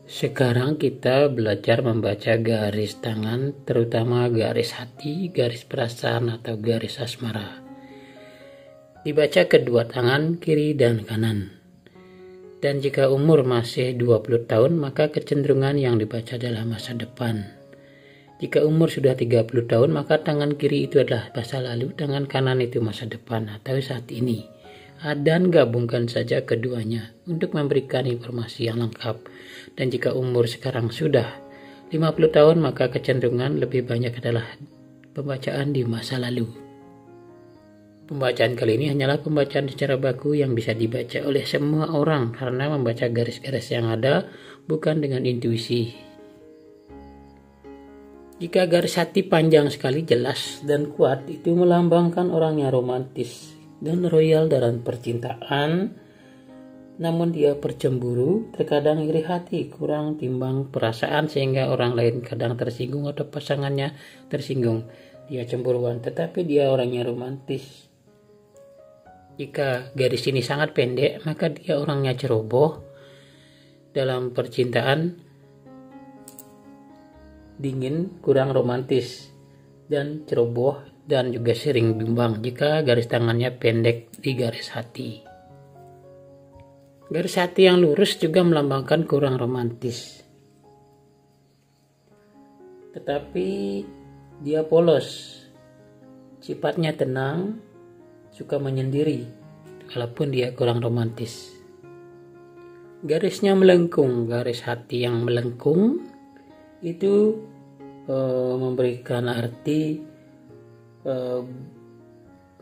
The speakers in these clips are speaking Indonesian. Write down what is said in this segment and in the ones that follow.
Sekarang kita belajar membaca garis tangan, terutama garis hati, garis perasaan atau garis asmara. Dibaca kedua tangan, kiri dan kanan. Dan jika umur masih 20 tahun, maka kecenderungan yang dibaca adalah masa depan. Jika umur sudah 30 tahun, maka tangan kiri itu adalah masa lalu, tangan kanan itu masa depan atau saat ini. Dan gabungkan saja keduanya untuk memberikan informasi yang lengkap. Dan jika umur sekarang sudah 50 tahun, maka kecenderungan lebih banyak adalah pembacaan di masa lalu. Pembacaan kali ini hanyalah pembacaan secara baku yang bisa dibaca oleh semua orang karena membaca garis-garis yang ada bukan dengan intuisi. Jika garis hati panjang sekali, jelas dan kuat, itu melambangkan orang yang romantis dan royal dalam percintaan, namun dia percemburu, terkadang iri hati, kurang timbang perasaan sehingga orang lain kadang tersinggung atau pasangannya tersinggung. Dia cemburuan, tetapi dia orangnya romantis. Jika garis ini sangat pendek, maka dia orangnya ceroboh dalam percintaan, dingin, kurang romantis, dan ceroboh dan juga sering bimbang jika garis tangannya pendek di garis hati. Garis hati yang lurus juga melambangkan kurang romantis. Tetapi dia polos. Sifatnya tenang, suka menyendiri, walaupun dia kurang romantis. Garisnya melengkung, garis hati yang melengkung itu memberikan arti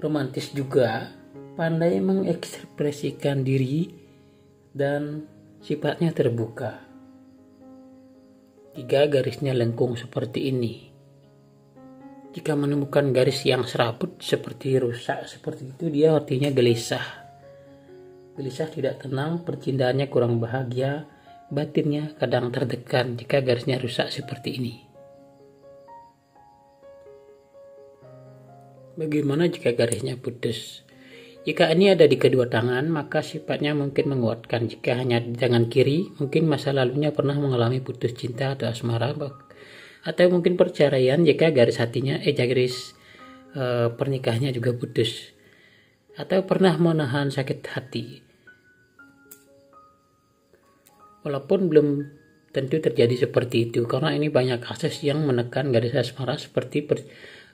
romantis juga, pandai mengekspresikan diri dan sifatnya terbuka. Jika garisnya lengkung seperti ini, jika menemukan garis yang serabut seperti rusak seperti itu, dia artinya gelisah. Gelisah, tidak tenang, percintaannya kurang bahagia, batinnya kadang tertekan jika garisnya rusak seperti ini. Bagaimana jika garisnya putus? Jika ini ada di kedua tangan, maka sifatnya mungkin menguatkan. Jika hanya di tangan kiri, mungkin masa lalunya pernah mengalami putus cinta atau asmara, atau mungkin perceraian jika garis hatinya, garis pernikahannya juga putus, atau pernah menahan sakit hati. Walaupun belum tentu terjadi seperti itu, karena ini banyak kasus yang menekan garis asmara seperti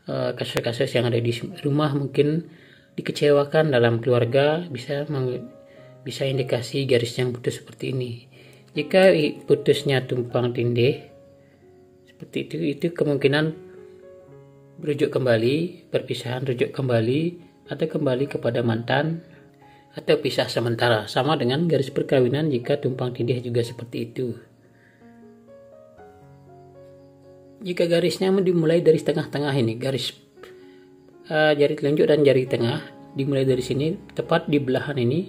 kasus-kasus yang ada di rumah, mungkin dikecewakan dalam keluarga, bisa indikasi garis yang putus seperti ini. Jika putusnya tumpang tindih seperti itu kemungkinan rujuk kembali, perpisahan rujuk kembali, atau kembali kepada mantan, atau pisah sementara. Sama dengan garis perkawinan jika tumpang tindih juga seperti itu. Jika garisnya dimulai dari tengah-tengah ini, garis jari telunjuk dan jari tengah dimulai dari sini, tepat di belahan ini,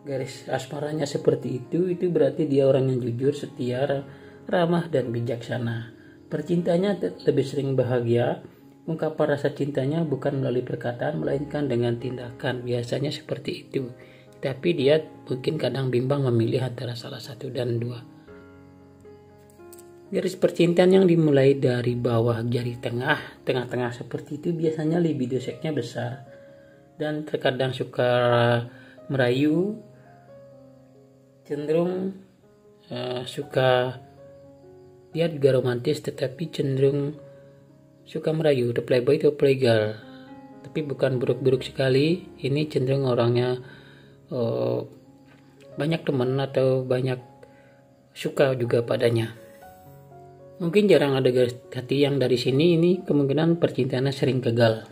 garis asmaranya seperti itu berarti dia orang yang jujur, setia, ramah dan bijaksana. Percintanya lebih sering bahagia, ungkapan rasa cintanya bukan melalui perkataan melainkan dengan tindakan, biasanya seperti itu. Tapi dia mungkin kadang bimbang memilih antara salah satu dan dua. Garis percintaan yang dimulai dari bawah jari tengah-tengah seperti itu biasanya libido seksnya besar dan terkadang suka merayu, cenderung suka, dia juga romantis tetapi cenderung suka merayu, the playboy atau playgirl, tapi bukan buruk-buruk sekali. Ini cenderung orangnya banyak teman atau banyak suka juga padanya. Mungkin jarang ada garis hati yang dari sini, ini kemungkinan percintaannya sering gagal.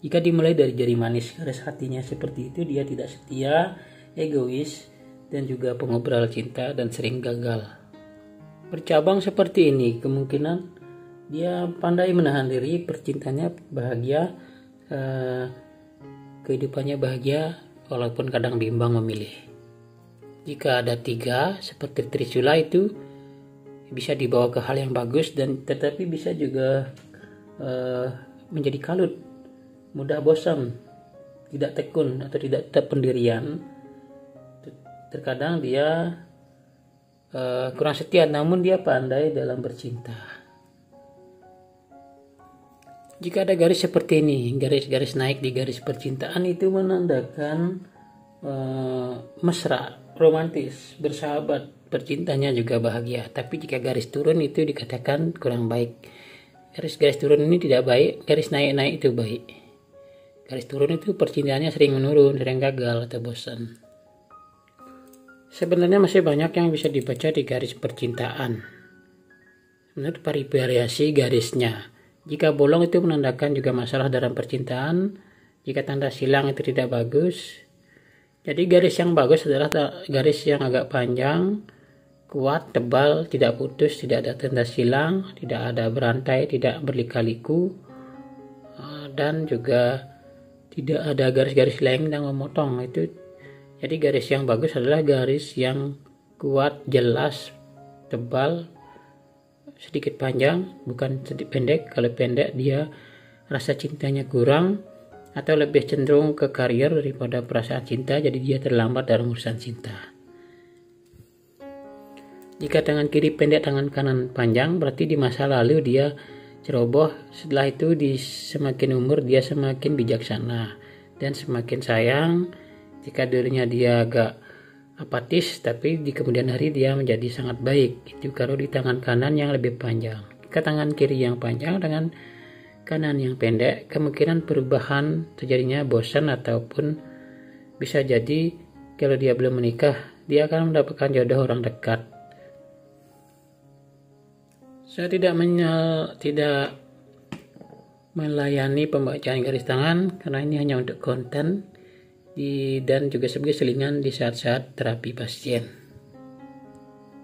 Jika dimulai dari jari manis, garis hatinya seperti itu, dia tidak setia, egois, dan juga pengobrol cinta dan sering gagal. Bercabang seperti ini, kemungkinan dia pandai menahan diri, percintaannya bahagia, kehidupannya bahagia, walaupun kadang bimbang memilih. Jika ada 3 seperti Trisula, itu bisa dibawa ke hal yang bagus, dan tetapi bisa juga menjadi kalut, mudah bosan, tidak tekun atau tidak tetap pendirian. Terkadang dia kurang setia, namun dia pandai dalam bercinta. Jika ada garis seperti ini, garis-garis naik di garis percintaan, itu menandakan mesra, romantis, bersahabat, percintanya juga bahagia. Tapi jika garis turun itu dikatakan kurang baik. Garis-garis turun ini tidak baik, garis naik-naik itu baik. Garis turun itu percintaannya sering menurun, sering gagal atau bosan. Sebenarnya masih banyak yang bisa dibaca di garis percintaan. Menurut variasi garisnya. Jika bolong itu menandakan juga masalah dalam percintaan. Jika tanda silang itu tidak bagus. Jadi garis yang bagus adalah garis yang agak panjang, kuat, tebal, tidak putus, tidak ada tanda silang, tidak ada berantai, tidak berlika-liku, dan juga tidak ada garis-garis leng yang memotong. Itu jadi garis yang bagus adalah garis yang kuat, jelas, tebal, sedikit panjang, bukan sedikit pendek. Kalau pendek dia rasa cintanya kurang atau lebih cenderung ke karier daripada perasaan cinta, jadi dia terlambat dalam urusan cinta. Jika tangan kiri pendek, tangan kanan panjang, berarti di masa lalu dia ceroboh. Setelah itu di semakin umur dia semakin bijaksana dan semakin sayang. Jika dulunya dia agak apatis, tapi di kemudian hari dia menjadi sangat baik. Itu kalau di tangan kanan yang lebih panjang. Jika tangan kiri yang panjang, tangan kanan yang pendek, kemungkinan perubahan terjadinya bosan, ataupun bisa jadi kalau dia belum menikah, dia akan mendapatkan jodoh orang dekat. Saya tidak melayani pembacaan garis tangan karena ini hanya untuk konten dan juga sebagai selingan di saat-saat terapi pasien.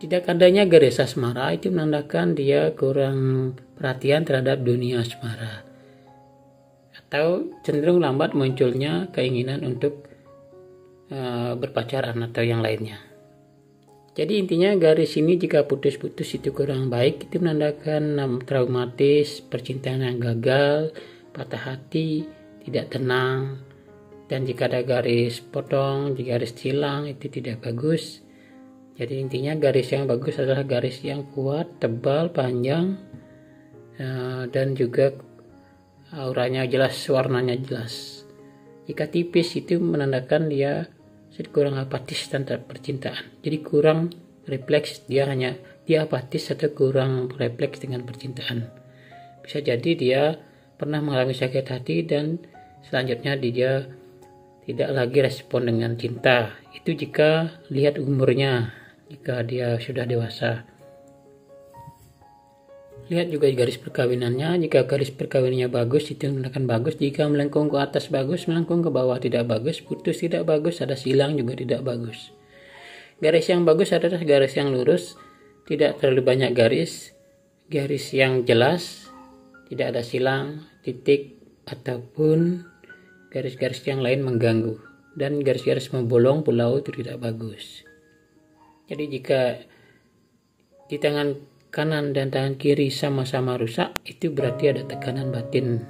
Tidak adanya garis asmara itu menandakan dia kurang perhatian terhadap dunia asmara, atau cenderung lambat munculnya keinginan untuk berpacaran atau yang lainnya. Jadi intinya garis ini jika putus-putus itu kurang baik, itu menandakan traumatis, percintaan yang gagal, patah hati, tidak tenang. Dan jika ada garis potong, jika garis silang, itu tidak bagus. Jadi intinya garis yang bagus adalah garis yang kuat, tebal, panjang, dan juga auranya jelas, warnanya jelas. Jika tipis itu menandakan dia kurang apatis tentang percintaan. Jadi kurang refleks, dia apatis atau kurang refleks dengan percintaan. Bisa jadi dia pernah mengalami sakit hati dan selanjutnya dia tidak lagi respon dengan cinta. Itu jika lihat umurnya, jika dia sudah dewasa. Lihat juga garis perkawinannya. Jika garis perkawinannya bagus, itu menandakan bagus. Jika melengkung ke atas bagus, melengkung ke bawah tidak bagus, putus tidak bagus, ada silang juga tidak bagus. Garis yang bagus adalah garis yang lurus, tidak terlalu banyak garis yang jelas, tidak ada silang, titik, ataupun garis-garis yang lain mengganggu, dan garis-garis membolong pulau itu tidak bagus. Jadi jika di tangan kanan dan tangan kiri sama-sama rusak, itu berarti ada tekanan batin